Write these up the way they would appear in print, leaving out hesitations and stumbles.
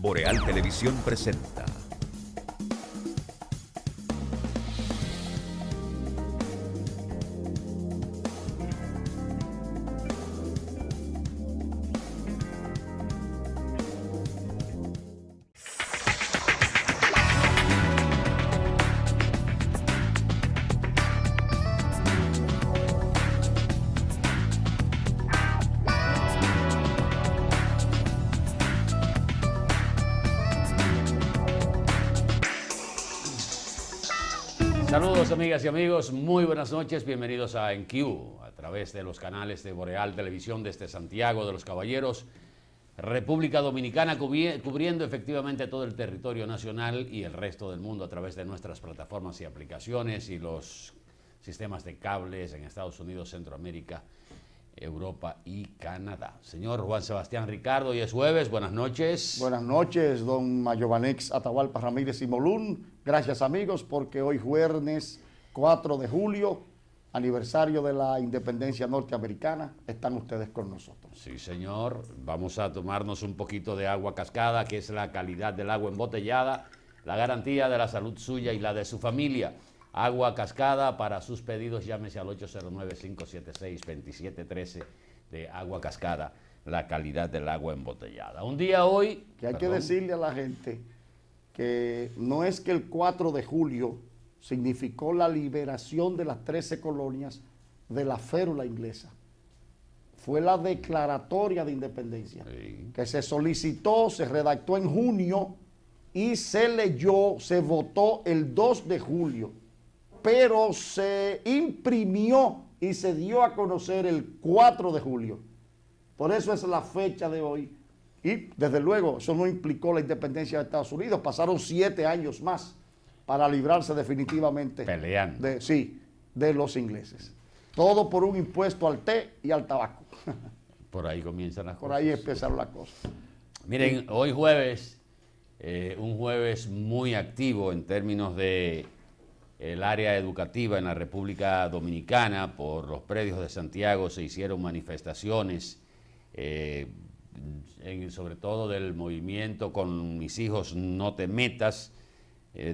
Boreal Televisión presenta. Saludos amigas y amigos, muy buenas noches, bienvenidos a EnQ a través de los canales de Boreal Televisión desde Santiago de los Caballeros, República Dominicana, cubriendo efectivamente todo el territorio nacional y el resto del mundo a través de nuestras plataformas y aplicaciones y los sistemas de cables en Estados Unidos, Centroamérica, Europa y Canadá. Señor Juan Sebastián Ricardo, hoy es jueves, buenas noches. Buenas noches, don Mayovanex Atahualpa Ramírez y Molún. Gracias amigos, porque hoy jueves 4 de julio, aniversario de la independencia norteamericana, están ustedes con nosotros. Sí, señor. Vamos a tomarnos un poquito de agua cascada, que es la calidad del agua embotellada, la garantía de la salud suya y la de su familia. Agua cascada, para sus pedidos llámese al 809-576-2713 de Agua Cascada, la calidad del agua embotellada. Un día hoy... Que hay que decirle a la gente que no es que el 4 de julio significó la liberación de las 13 colonias de la férula inglesa. Fue la declaratoria de independencia, sí, que se solicitó, se redactó en junio y se leyó, se votó el 2 de julio. Pero se imprimió y se dio a conocer el 4 de julio. Por eso es la fecha de hoy. Y desde luego, eso no implicó la independencia de Estados Unidos. Pasaron 7 años más para librarse definitivamente peleando de los ingleses. Todo por un impuesto al té y al tabaco. Por ahí comienzan las cosas. Por ahí empezaron las cosas. Miren, hoy jueves, un jueves muy activo en términos de el área educativa en la República Dominicana. Por los predios de Santiago se hicieron manifestaciones, sobre todo del movimiento Con Mis Hijos No Te Metas,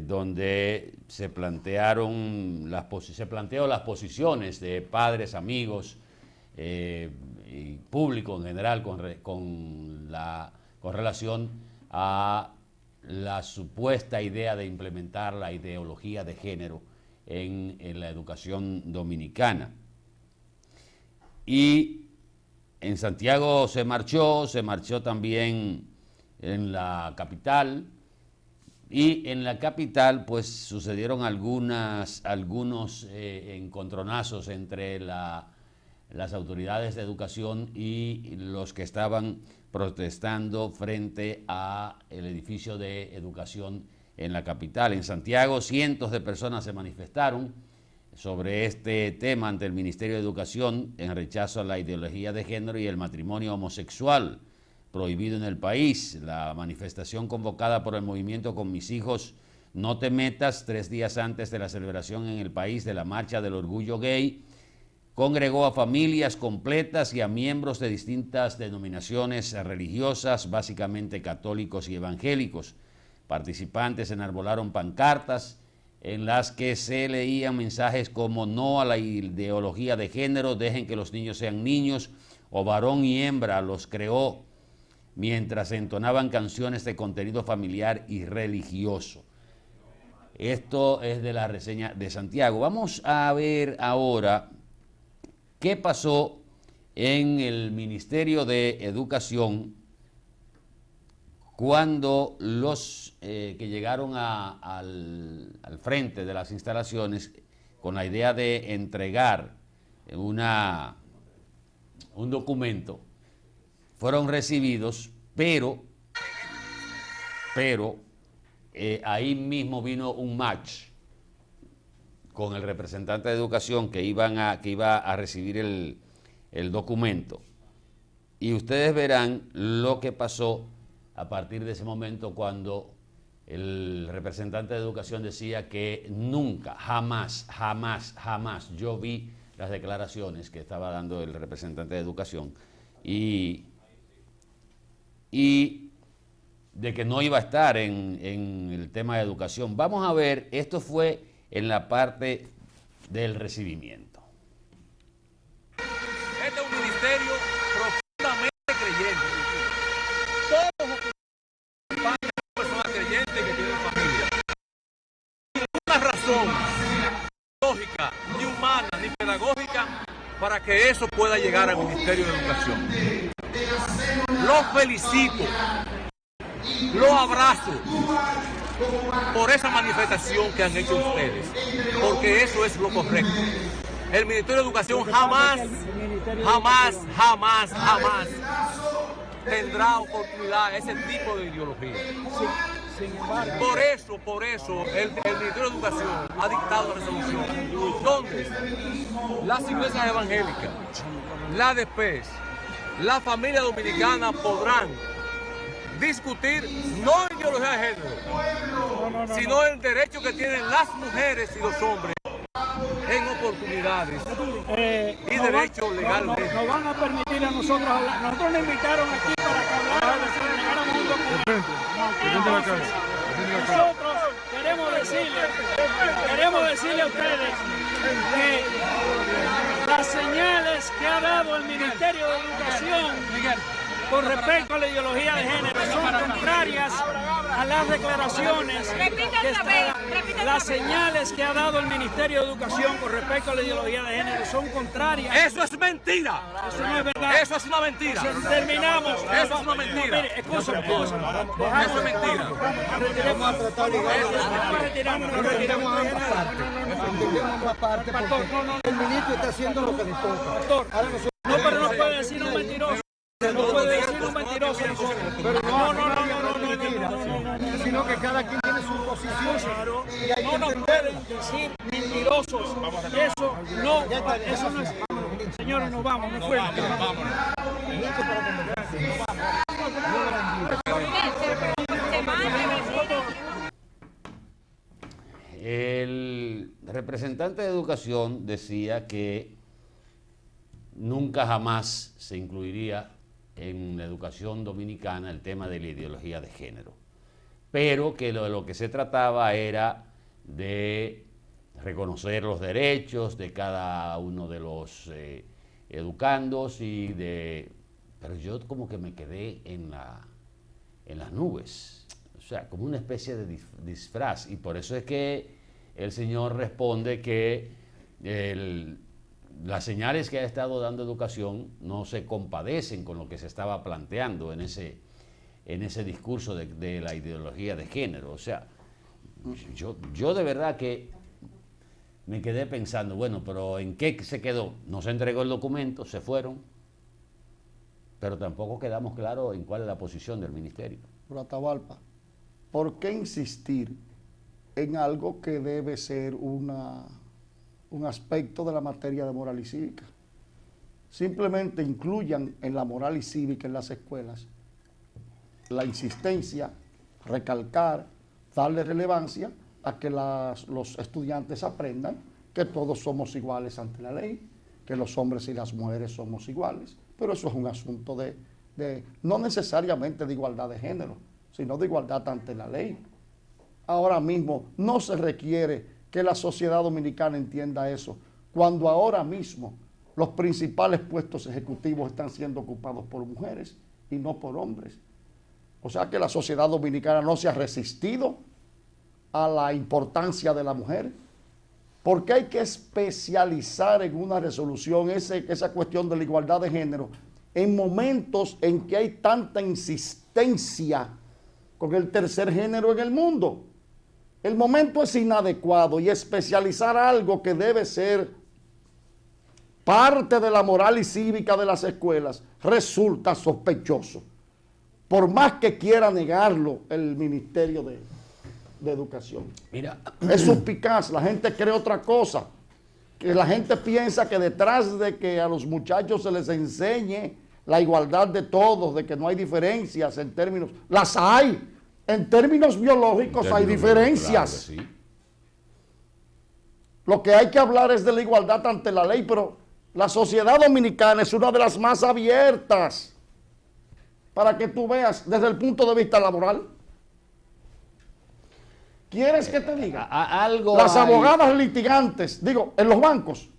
donde se planteó las posiciones de padres, amigos y público en general con relación a la supuesta idea de implementar la ideología de género en la educación dominicana. Y en Santiago se marchó también en la capital, y en la capital pues sucedieron algunos encontronazos entre las autoridades de educación y los que estaban protestando frente a el edificio de educación en la capital. En Santiago, cientos de personas se manifestaron sobre este tema ante el Ministerio de Educación en rechazo a la ideología de género y el matrimonio homosexual prohibido en el país. La manifestación convocada por el movimiento Con Mis Hijos No Te Metas, 3 días antes de la celebración en el país de la Marcha del Orgullo Gay, congregó a familias completas y a miembros de distintas denominaciones religiosas, básicamente católicos y evangélicos. Participantes enarbolaron pancartas en las que se leían mensajes como "no a la ideología de género", "dejen que los niños sean niños", o "varón y hembra los creó", mientras entonaban canciones de contenido familiar y religioso. Esto es de la reseña de Santiago. Vamos a ver ahora ¿qué pasó en el Ministerio de Educación cuando los que llegaron al frente de las instalaciones con la idea de entregar un documento fueron recibidos, pero ahí mismo vino un match con el representante de educación que iba a recibir el documento. Y ustedes verán lo que pasó a partir de ese momento, cuando el representante de educación decía que nunca, jamás, yo vi las declaraciones que estaba dando el representante de educación y de que no iba a estar en el tema de educación. Vamos a ver, esto fue en la parte del recibimiento. Este es un ministerio profundamente creyente. Todos los que son personas creyentes que tienen familia. Ninguna razón lógica, ni humana, ni pedagógica para que eso pueda llegar al Ministerio de Educación. Los felicito, los abrazo por esa manifestación que han hecho ustedes, porque eso es lo correcto. El Ministerio de Educación jamás tendrá oportunidad ese tipo de ideología. Por eso el Ministerio de Educación ha dictado una resolución donde las iglesias evangélicas, la ADP, la familia dominicana podrán discutir no ideología de género, sino el derecho que tienen las mujeres y los hombres en oportunidades y derechos legalmente. Nos van a permitir a nosotros hablar. Nosotros nos invitaron aquí para que habláramos un documento. Nosotros queremos decirle a ustedes que las señales que ha dado el Ministerio de Educación con respecto a la ideología de género son contrarias a las declaraciones las señales que ha dado el Ministerio de Educación con respecto a la ideología de género son contrarias. Eso es mentira. Eso no es verdad. Eso es una mentira. Terminamos. Eso es una mentira. No, mire, escúchame. Eso es mentira. Vamos a tratar de retiramos ambas partes. El ministro está haciendo lo que le toca. No, pero no puede decir un mentiroso. No puede decir un mentiroso. Pero no, sino que cada quien tiene su posición. No pueden decir mentirosos. Eso no es. Señores, nos vamos, nos fuimos. El representante de Educación decía que nunca jamás se incluiría en la educación dominicana el tema de la ideología de género, pero que lo que se trataba era de reconocer los derechos de cada uno de los educandos pero yo como que me quedé en las nubes, o sea, como una especie de disfraz, y por eso es que el señor responde que las señales que ha estado dando Educación no se compadecen con lo que se estaba planteando en ese discurso de la ideología de género. O sea, yo de verdad que me quedé pensando, bueno, pero ¿en qué se quedó? No se entregó el documento, se fueron, pero tampoco quedamos claros en cuál es la posición del ministerio. Pero Atahualpa, ¿por qué insistir en algo que debe ser un aspecto de la materia de moral y cívica? Simplemente incluyan en la moral y cívica en las escuelas la insistencia, recalcar, darle relevancia a que los estudiantes aprendan que todos somos iguales ante la ley, que los hombres y las mujeres somos iguales, pero eso es un asunto no necesariamente de igualdad de género, sino de igualdad ante la ley. Ahora mismo no se requiere que la sociedad dominicana entienda eso, cuando ahora mismo los principales puestos ejecutivos están siendo ocupados por mujeres y no por hombres. O sea que la sociedad dominicana no se ha resistido a la importancia de la mujer. ¿Por qué hay que especializar en una resolución esa cuestión de la igualdad de género en momentos en que hay tanta insistencia con el tercer género en el mundo? El momento es inadecuado y especializar algo que debe ser parte de la moral y cívica de las escuelas resulta sospechoso, por más que quiera negarlo el Ministerio de Educación. Mira, es suspicaz, la gente cree otra cosa, que la gente piensa que detrás de que a los muchachos se les enseñe la igualdad de todos, de que no hay diferencias en términos, las hay. En términos biológicos hay diferencias. Claro que sí. Lo que hay que hablar es de la igualdad ante la ley, pero la sociedad dominicana es una de las más abiertas para que tú veas desde el punto de vista laboral. ¿Quieres que te diga? Algo Las hay. abogadas litigantes, digo, en los bancos,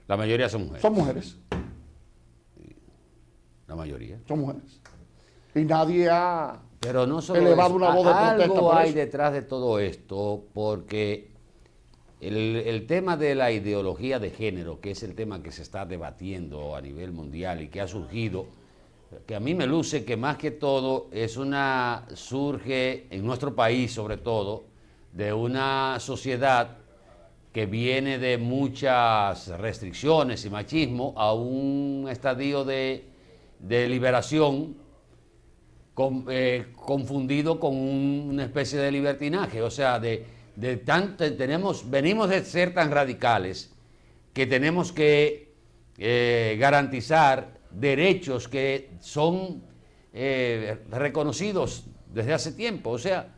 La mayoría son mujeres. son mujeres. La mayoría. Son mujeres. Y nadie ha Pero no solo elevado eso, una voz de protesta algo por hay eso. detrás de todo esto, porque el tema de la ideología de género, que es el tema que se está debatiendo a nivel mundial y que ha surgido, que a mí me luce que más que todo surge en nuestro país sobre todo, de una sociedad que viene de muchas restricciones y machismo a un estadio de liberación confundido con una especie de libertinaje, o sea, venimos de ser tan radicales que tenemos que garantizar derechos que son reconocidos desde hace tiempo. O sea,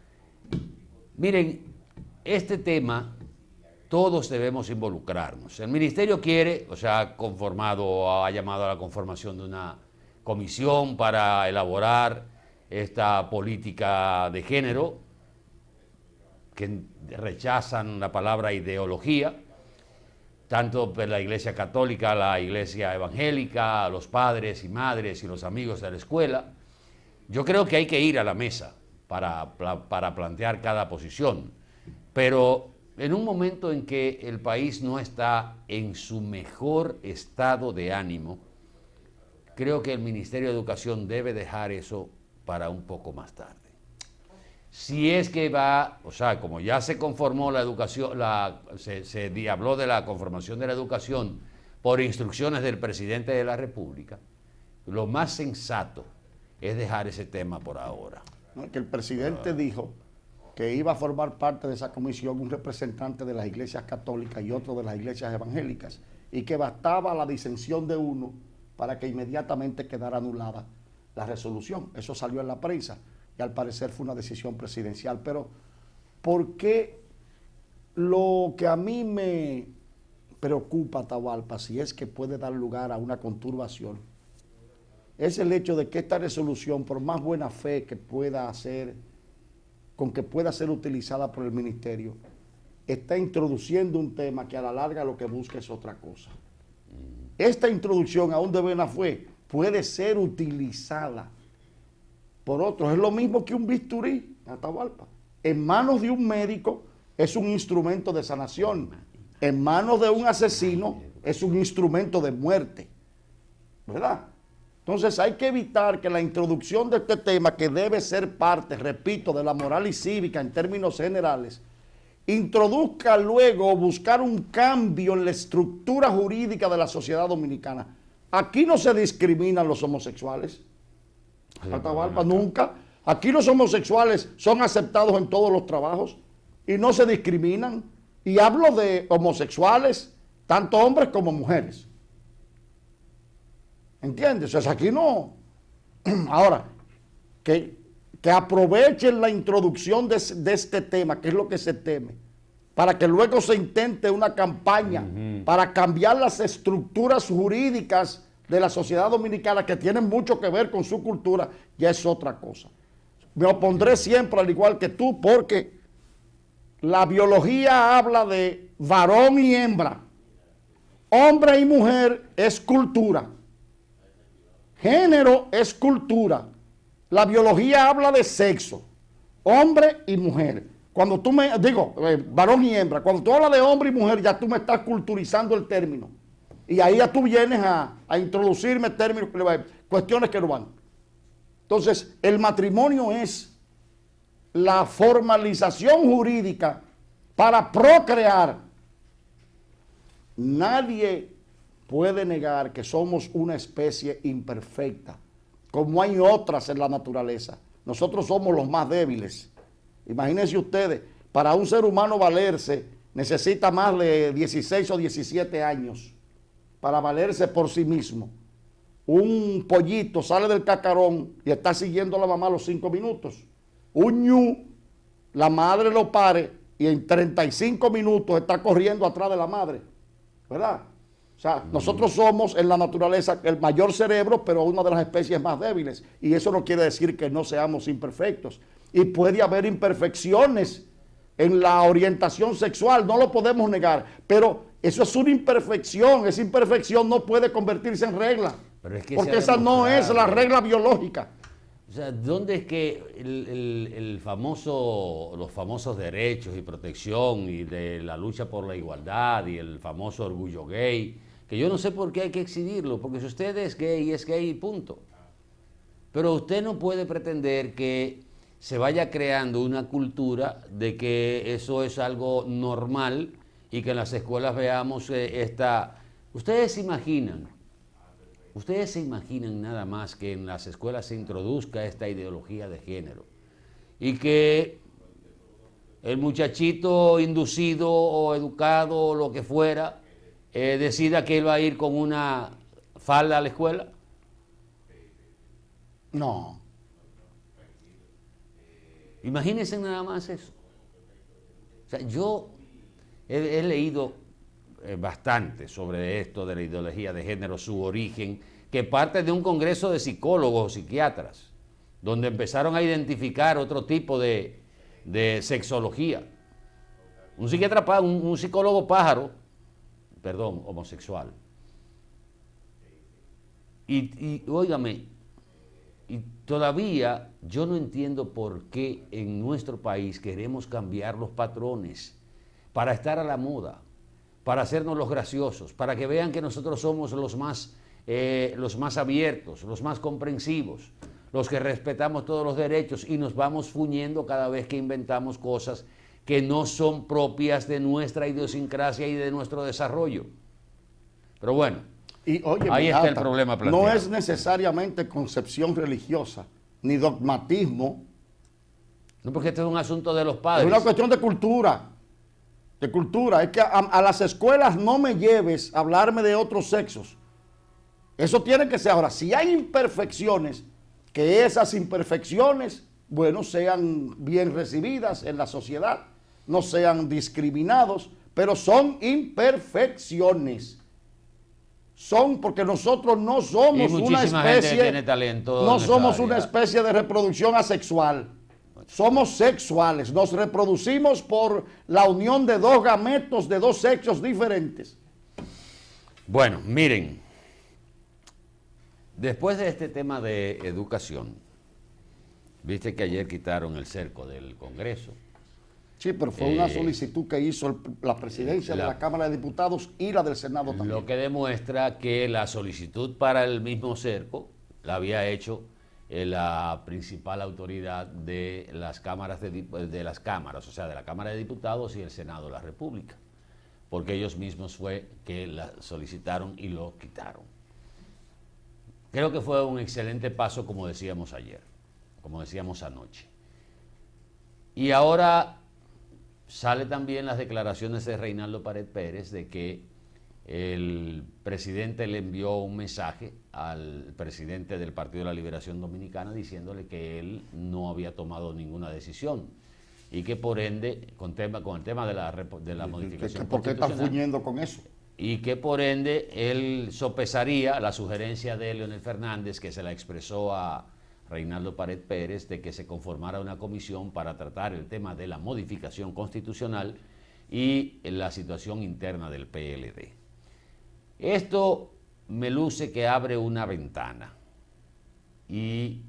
miren, este tema todos debemos involucrarnos. El ministerio quiere, o sea, ha llamado a la conformación de una comisión para elaborar esta política de género, que rechazan la palabra ideología, tanto por la Iglesia Católica, la Iglesia Evangélica, los padres y madres y los amigos de la escuela. Yo creo que hay que ir a la mesa para plantear cada posición, pero en un momento en que el país no está en su mejor estado de ánimo, creo que el Ministerio de Educación debe dejar eso para un poco más tarde. Si es que va, o sea, como ya se conformó la educación, se habló de la conformación de la educación por instrucciones del presidente de la República, lo más sensato es dejar ese tema por ahora. ¿No? Que el presidente dijo que iba a formar parte de esa comisión un representante de las iglesias católicas y otro de las iglesias evangélicas, y que bastaba la disensión de uno para que inmediatamente quedara anulada la resolución. Eso salió en la prensa y al parecer fue una decisión presidencial. Pero ¿por qué lo que a mí me preocupa, Atahualpa, si es que puede dar lugar a una conturbación, es el hecho de que esta resolución, por más buena fe que pueda hacer, con que pueda ser utilizada por el ministerio, está introduciendo un tema que a la larga lo que busca es otra cosa. Esta introducción, aún de buena fe, puede ser utilizada por otros. Es lo mismo que un bisturí, Atahualpa. En manos de un médico es un instrumento de sanación. En manos de un asesino es un instrumento de muerte. ¿Verdad? Entonces hay que evitar que la introducción de este tema, que debe ser parte, repito, de la moral y cívica en términos generales, introduzca luego buscar un cambio en la estructura jurídica de la sociedad dominicana. Aquí no se discriminan los homosexuales, Atahualpa, nunca. Aquí los homosexuales son aceptados en todos los trabajos y no se discriminan. Y hablo de homosexuales, tanto hombres como mujeres. ¿Entiendes? O sea, aquí no. Ahora, que aprovechen la introducción de este tema, que es lo que se teme, para que luego se intente una campaña para cambiar las estructuras jurídicas de la sociedad dominicana, que tienen mucho que ver con su cultura, ya es otra cosa. Me opondré siempre, al igual que tú, porque la biología habla de varón y hembra. Hombre y mujer es cultura. Género es cultura. La biología habla de sexo, hombre y mujer. Cuando tú me digo, varón y hembra, cuando tú hablas de hombre y mujer, ya tú me estás culturizando el término. Y ahí ya tú vienes a introducirme términos, cuestiones que no van. Entonces, el matrimonio es la formalización jurídica para procrear. Nadie puede negar que somos una especie imperfecta, como hay otras en la naturaleza. Nosotros somos los más débiles. Imagínense ustedes, para un ser humano valerse, necesita más de 16 o 17 años para valerse por sí mismo. Un pollito sale del cacarón y está siguiendo a la mamá los 5 minutos. Un ñu, la madre lo pare y en 35 minutos está corriendo atrás de la madre, ¿verdad? O sea, nosotros somos en la naturaleza el mayor cerebro, pero una de las especies más débiles. Y eso no quiere decir que no seamos imperfectos. Y puede haber imperfecciones en la orientación sexual, no lo podemos negar. Pero eso es una imperfección. Esa imperfección no puede convertirse en regla. Pero es que porque esa no es la regla biológica. O sea, ¿dónde es que los famosos derechos y protección y de la lucha por la igualdad y el famoso orgullo gay, que yo no sé por qué hay que exhibirlo, porque si usted es gay y punto. Pero usted no puede pretender que se vaya creando una cultura de que eso es algo normal y que en las escuelas veamos esta... Ustedes se imaginan nada más que en las escuelas se introduzca esta ideología de género y que el muchachito inducido o educado o lo que fuera decida que él va a ir con una falda a la escuela. No. Imagínense nada más eso. O sea, yo he leído bastante sobre esto de la ideología de género, su origen, que parte de un congreso de psicólogos o psiquiatras, donde empezaron a identificar otro tipo de sexología. Un psiquiatra, un psicólogo homosexual. Y óigame, y todavía yo no entiendo por qué en nuestro país queremos cambiar los patrones para estar a la moda, para hacernos los graciosos, para que vean que nosotros somos los más abiertos, los más comprensivos, los que respetamos todos los derechos y nos vamos fuñendo cada vez que inventamos cosas que no son propias de nuestra idiosincrasia y de nuestro desarrollo. Pero bueno, y, oye, ahí está el problema planteado. No es necesariamente concepción religiosa, ni dogmatismo. No, porque este es un asunto de los padres. Es una cuestión de cultura. De cultura. Es que a las escuelas no me lleves a hablarme de otros sexos. Eso tiene que ser. Ahora, si hay imperfecciones, que esas imperfecciones, bueno, sean bien recibidas en la sociedad, no sean discriminados, pero son imperfecciones. Son porque nosotros no somos una especie, tiene talento no somos una especie de reproducción asexual. Somos sexuales, nos reproducimos por la unión de dos gametos de dos sexos diferentes. Bueno, miren, después de este tema de educación, viste que ayer quitaron el cerco del Congreso. Sí, pero fue una solicitud que hizo la presidencia de la Cámara de Diputados y la del Senado también. Lo que demuestra que la solicitud para el mismo cerco la había hecho la principal autoridad de las cámaras, o sea, de la Cámara de Diputados y el Senado de la República, porque ellos mismos fue que la solicitaron y lo quitaron. Creo que fue un excelente paso, como decíamos ayer, como decíamos anoche. Y ahora sale también las declaraciones de Reinaldo Pared Pérez de que el presidente le envió un mensaje al presidente del Partido de la Liberación Dominicana diciéndole que él no había tomado ninguna decisión y que por ende, con el tema de la modificación ¿Por qué está fuñendo con eso? Y que por ende él sopesaría la sugerencia de Leonel Fernández, que se la expresó a Reinaldo Pared Pérez, de que se conformara una comisión para tratar el tema de la modificación constitucional y la situación interna del PLD. Esto me luce que abre una ventana y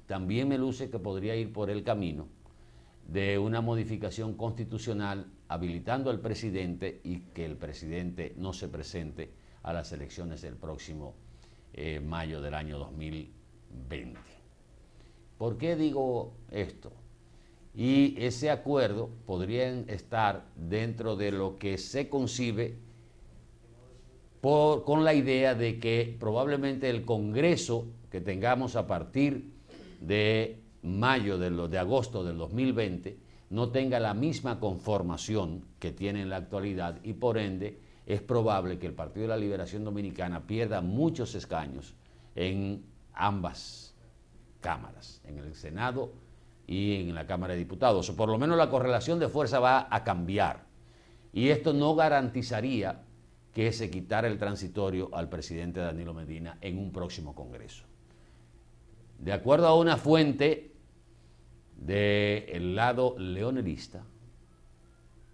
también me luce que podría ir por el camino de una modificación constitucional habilitando al presidente y que el presidente no se presente a las elecciones del próximo mayo del año 2020. ¿Por qué digo esto? Y ese acuerdo podría estar dentro de lo que se concibe con la idea de que probablemente el Congreso que tengamos a partir de agosto del 2020 no tenga la misma conformación que tiene en la actualidad y por ende es probable que el Partido de la Liberación Dominicana pierda muchos escaños en ambas cámaras, en el Senado y en la Cámara de Diputados, o por lo menos la correlación de fuerza va a cambiar y esto no garantizaría que se quitara el transitorio al presidente Danilo Medina en un próximo Congreso. De acuerdo a una fuente del lado leonelista,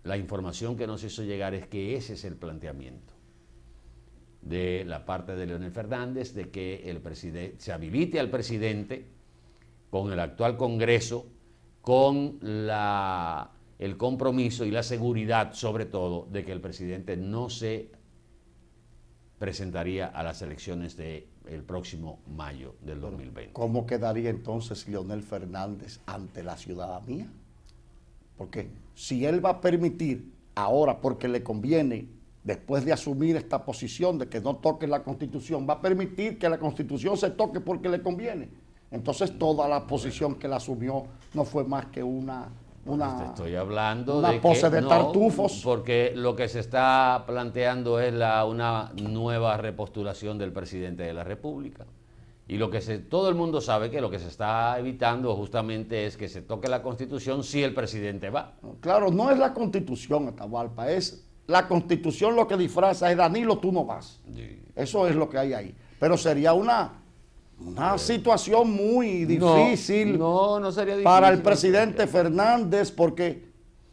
la información que nos hizo llegar es que ese es el planteamiento de la parte de Leonel Fernández, de que el presidente se habilite al presidente con el actual Congreso, con el compromiso y la seguridad, sobre todo, de que el presidente no se presentaría a las elecciones del próximo mayo del 2020. ¿Cómo quedaría entonces Leonel Fernández ante la ciudadanía? Porque si él va a permitir ahora, porque le conviene, después de asumir esta posición de que no toque la Constitución, va a permitir que la Constitución se toque porque le conviene. Entonces toda la posición que él asumió no fue más que una Te estoy hablando una de pose que de no, tartufos. porque lo que se está planteando es una nueva repostulación del presidente de la República. Y todo el mundo sabe que lo que se está evitando justamente es que se toque la Constitución si el presidente va. Claro, no es la Constitución, Atahualpa, es la Constitución lo que disfraza es Danilo, tú no vas. Sí. Eso es lo que hay ahí. Pero sería una situación muy difícil No sería difícil para el presidente Fernández, porque,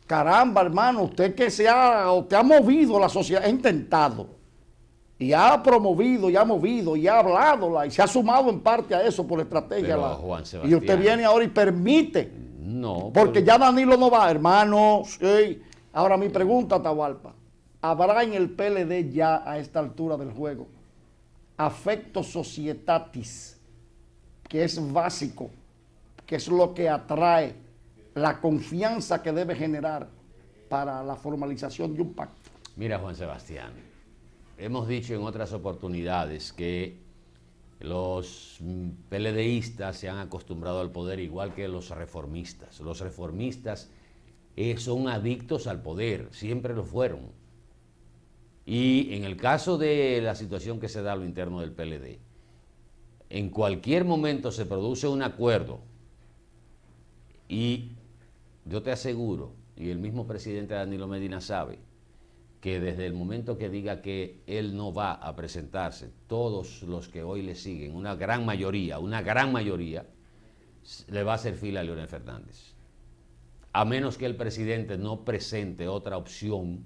caramba, hermano, usted que ha movido la sociedad, ha intentado, y ha promovido, y ha movido, y ha hablado, y se ha sumado en parte a eso por estrategia. Pero, Juan Y Sebastián, usted viene ahora y permite, no, porque ya Danilo no va, hermano. Sí. Ahora mi pregunta, Atahualpa, ¿habrá en el PLD ya a esta altura del juego affecto societatis, que es básico, que es lo que atrae la confianza que debe generar para la formalización de un pacto? Mira, Juan Sebastián, hemos dicho en otras oportunidades que los PLDistas se han acostumbrado al poder igual que los reformistas. Los reformistas son adictos al poder, siempre lo fueron. Y en el caso de la situación que se da a lo interno del PLD, en cualquier momento se produce un acuerdo y yo te aseguro, y el mismo presidente Danilo Medina sabe, que desde el momento que diga que él no va a presentarse, todos los que hoy le siguen, una gran mayoría, le va a hacer fila a Leonel Fernández. A menos que el presidente no presente otra opción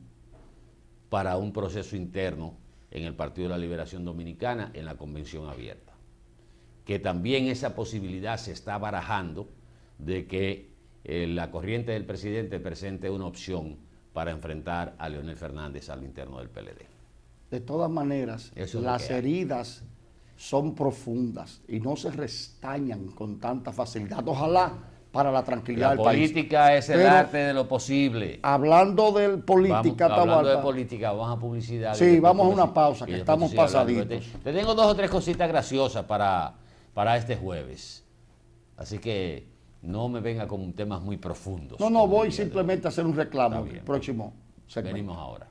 para un proceso interno en el Partido de la Liberación Dominicana, en la Convención Abierta. Que también esa posibilidad se está barajando de que la corriente del presidente presente una opción para enfrentar a Leonel Fernández al interno del PLD. De todas maneras, las heridas son profundas y no se restañan con tanta facilidad. Ojalá para la tranquilidad del país. La política es el arte de lo posible. Hablando de política, hablando de política, vamos a publicidad. Sí, vamos a una pausa, que estamos pasaditos. Te tengo 2 o 3 cositas graciosas para este jueves. Así que no me venga con temas muy profundos. No, voy simplemente a hacer un reclamo. Bien, Próximo segmento. venimos ahora.